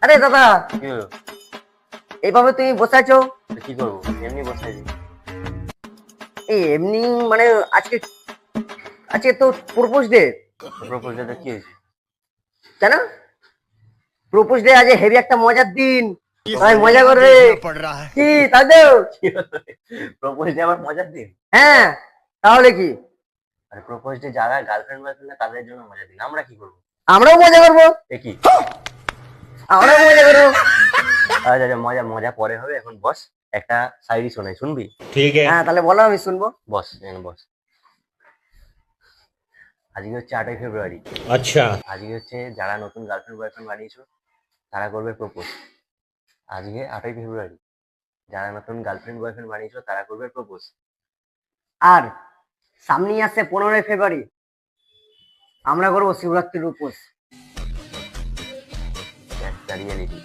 আরে দাদা, কি হলো? এইভাবে তুমি বসে আছো? তো কি করবো, এমনি বসে আছি। এই এমনি মানে আজকে আজকে তো প্রপোজ ডে। প্রপোজ ডেতে কি হয়েছে? কেন? প্রপোজ ডে আজ হেভি একটা মজার দিন, সবাই মজা করবে। কি তাই তো? প্রপোজ ডে আবার মজার দিন? হ্যাঁ, তাহলে কি? আরে প্রপোজ ডে যারা গার্লফ্রেন্ড বয়ফ্রেন্ড তাদের জন্য মজার দিন, আমরা কি করবো? আমরাও মজা করবো, এ কি? আমরাও মজা করবো। আচ্ছা আচ্ছা, মজা মজা পরে হবে, এখন বস। একটা শায়রি শোনাই, শুনবি? হ্যাঁ তাহলে বলো, আমি শুনবো। বস, এখানে বস। আজকে হচ্ছে 8ই ফেব্রুয়ারি। अच्छा। আজকে হচ্ছে যারা নতুন গার্লফ্রেন্ড বয়ফ্রেন্ড বানিয়েছো তারা করবে প্রপোজ। আজকে 8ই ফেব্রুয়ারি, যারা নতুন গার্লফ্রেন্ড বয়ফ্রেন্ড বানিয়েছো তারা করবে প্রপোজ। আর সামনেই আসছে 15ই ফেব্রুয়ারি, আমরা করবো শিবরাত্রির উপোস। That's the reality.